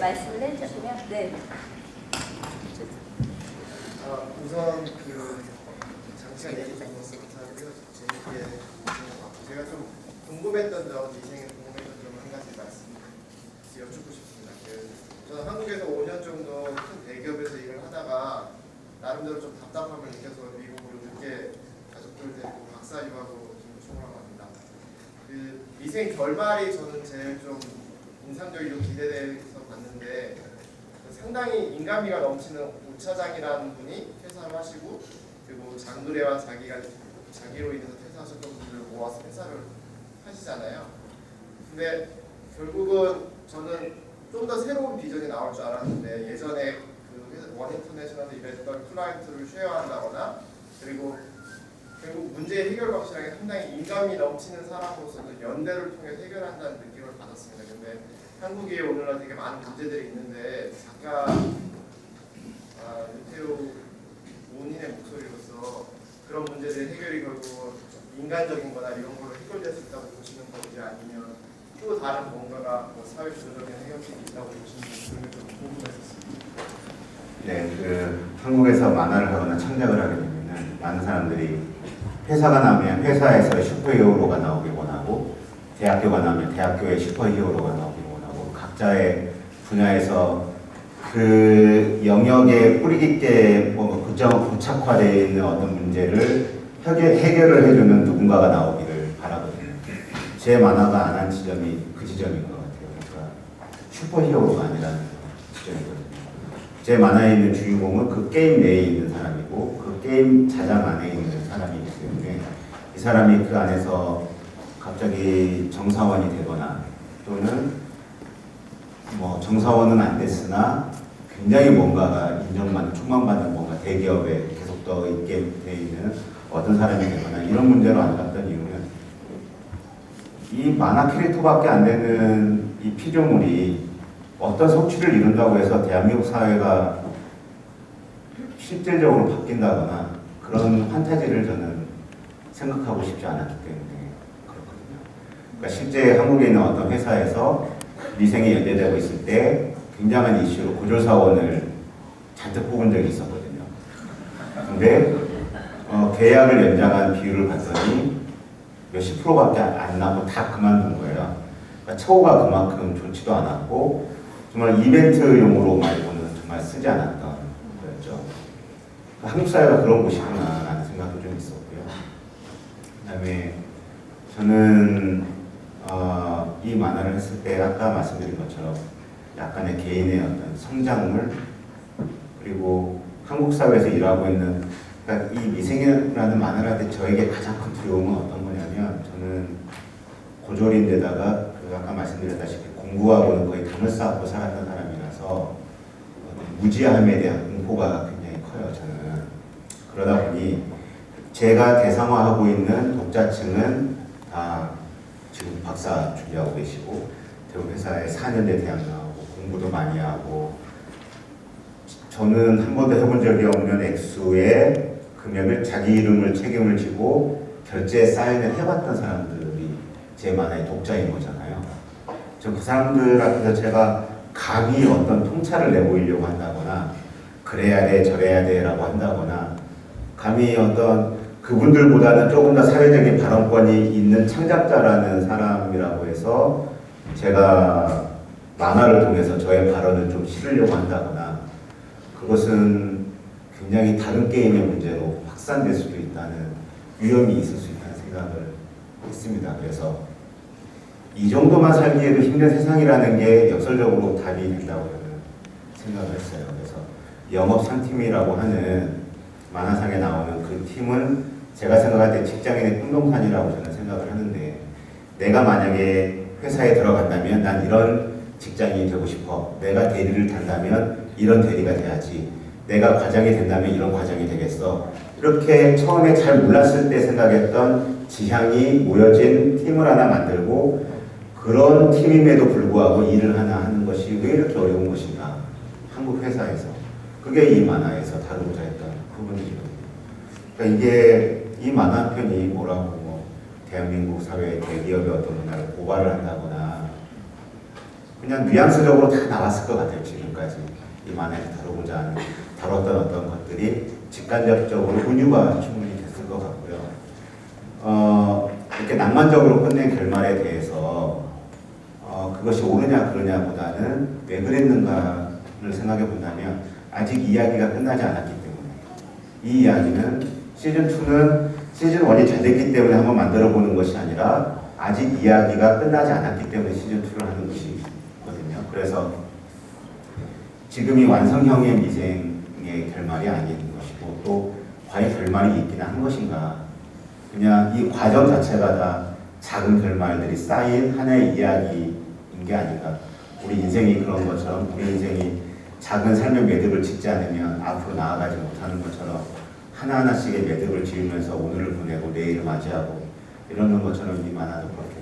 말씀을 해주시면 네. 우선 장시간 얘기 주셔서 감사하고요. 재밌게 제가 좀 궁금했던 점, 인생에 궁금했던 점 한 가지 말씀 여쭙고 싶습니다. 저는 한국에서 5년 정도 큰 대기업에서 일을 하다가 나름대로 좀 답답함을 느껴서 미국으로 늦게 가족들 데리고 박사 유학으로 출국하고 합니다. 미생 결말이 저는 제일 좀 인상적이고 기대돼서 봤는데 상당히 인간미가 넘치는 오 차장이라는 분이 퇴사를 하시고 그리고 장누레와 자기로 인해서 퇴사하셨던 분들을 모아서 회사를 하시잖아요. 근데 결국은 저는 좀 더 새로운 비전이 나올 줄 알았는데 예전에 그 원인터내셔널에서 일했던 클라이언트를 쉐어한다거나 그리고 결국 문제의 해결 방식이 상당히 인간미 넘치는 사람으로서는 연대를 통해 해결한다는 느낌을 받았습니다. 근데 한국에 오늘날 되게 많은 문제들이 있는데 작가 유태우 본인의 목소리로서 그런 문제들의 해결이 결국 인간적인 거나 이런 걸로 해결될 수 있다고 보시는 건지 아니면 또 다른 뭔가가 사회 구조적인 해결책이 있다고 보시는지 그런 게 좀 궁금했었습니다. 네, 한국에서 만화를 하거나 창작을 하게 되면 많은 사람들이 회사가 나면 회사에서 슈퍼히어로가 나오길 원하고 대학교가 나면 대학교의 슈퍼히어로가 나오길 원하고 각자의 분야에서 그 영역에 뿌리 깊게 고착화되어 있는 어떤 문제를 해결을 해주는 누군가가 나오기를 바라거든요. 제 만화가 안 한 지점이 그 지점인 것 같아요. 그러니까 슈퍼히어로가 아니라는 지점이거든요. 제 만화에 있는 주인공은 그 게임 내에 있는 사람이고 그 게임 자장 안에 있는 사람이기 때문에 이 사람이 그 안에서 갑자기 정사원이 되거나 또는 뭐 정사원은 안 됐으나 굉장히 뭔가가 인정받는 촉망받는 뭔가 대기업에 계속 더 있게 돼 있는 어떤 사람이 되거나 이런 문제로 안 갔던 이유는 이 만화 캐릭터밖에 안 되는 이 피조물이 어떤 성취를 이룬다고 해서 대한민국 사회가 실질적으로 바뀐다거나 그런 판타지를 저는 생각하고 싶지 않았기 때문에 그렇거든요. 그러니까 실제 한국에 있는 어떤 회사에서 미생이 연대되고 있을 때 굉장한 이슈로 고졸사원을 잔뜩 뽑은 적이 있었거든요. 근데 계약을 연장한 비율을 봤더니 몇십 프로밖에 안 나고 다 그만둔 거예요. 그러니까 처우가 그만큼 좋지도 않았고 정말 이벤트용으로 말고는 정말 쓰지 않았던 거였죠. 그러니까 한국 사회가 그런 곳이구나 라는 생각도 좀 있었고요. 그 다음에 저는 이 만화를 했을 때 아까 말씀드린 것처럼 약간의 개인의 어떤 성장물 그리고 한국 사회에서 일하고 있는 그러니까 이 미생이라는 만화를 할 때 저에게 가장 큰 두려움은 어떤 거냐면 저는 고졸인데다가 아까 말씀드렸다시피 공부하고는 거의 담을 쌓고 살았던 사람이라서 무지함에 대한 공포가 굉장히 커요. 저는 그러다 보니 제가 대상화하고 있는 독자층은 다 지금 박사 준비하고 계시고 대부분 회사에 4년제 대학 나오고 공부도 많이 하고 저는 한 번도 해본 적이 없는 액수의 금액을 자기 이름을 책임을 지고 결제 사인을 해봤던 사람들이 제 만화의 독자인 거잖아요. 저 그 사람들 앞에서 제가 감히 어떤 통찰을 내보이려고 한다거나 그래야 돼 저래야 돼 라고 한다거나 감히 어떤 그분들보다는 조금 더 사회적인 발언권이 있는 창작자라는 사람이라고 해서 제가 만화를 통해서 저의 발언을 좀 실으려고 한다거나 그것은 굉장히 다른 게임의 문제로 확산될 수도 있다는 위험이 있을 수 있다는 생각을 했습니다. 그래서 이 정도만 살기에도 힘든 세상이라는 게 역설적으로 답이 된다고 저는 생각을 했어요. 그래서 영업상팀이라고 하는 만화상에 나오는 그 팀은 제가 생각할 때 직장인의 꿈동산이라고 저는 생각을 하는데 내가 만약에 회사에 들어간다면 난 이런 직장인이 되고 싶어. 내가 대리를 탄다면 이런 대리가 돼야지. 내가 과장이 된다면 이런 과장이 되겠어. 이렇게 처음에 잘 몰랐을 때 생각했던 지향이 모여진 팀을 하나 만들고 그런 팀임에도 불구하고 일을 하나 하는 것이 왜 이렇게 어려운 것인가. 한국 회사에서. 그게 이 만화에서 다루고자 했던 부분이거든요. 그러니까 이게 이 만화 편이 뭐라고 대한민국 사회의 대기업의 어떤 문화를 고발을 한다거나 그냥 뉘앙스적으로 다 나왔을 것 같아요. 지금까지 이 만화에서 다뤘던 어떤 것들이 직간접적으로 은유가 충분히 됐을 것 같고요. 이렇게 낭만적으로 끝낸 결말에 대해서 그것이 옳으냐 그러냐보다는 왜 그랬는가를 생각해 본다면 아직 이야기가 끝나지 않았기 때문에 이 이야기는 시즌2는 시즌1이 잘 됐기 때문에 한번 만들어 보는 것이 아니라 아직 이야기가 끝나지 않았기 때문에 시즌2를 하는 것이거든요. 그래서 지금이 완성형의 미생의 결말이 아닌 것이고 또 과연 결말이 있긴 한 것인가, 그냥 이 과정 자체가 다 작은 결말들이 쌓인 하나의 이야기인 게 아닌가. 우리 인생이 그런 것처럼 우리 인생이 작은 삶의 매듭을 짓지 않으면 앞으로 나아가지 못하는 것처럼 하나하나씩의 매듭을 지으면서 오늘을 보내고 내일을 맞이하고 이러는 것처럼 이 만화도 그렇게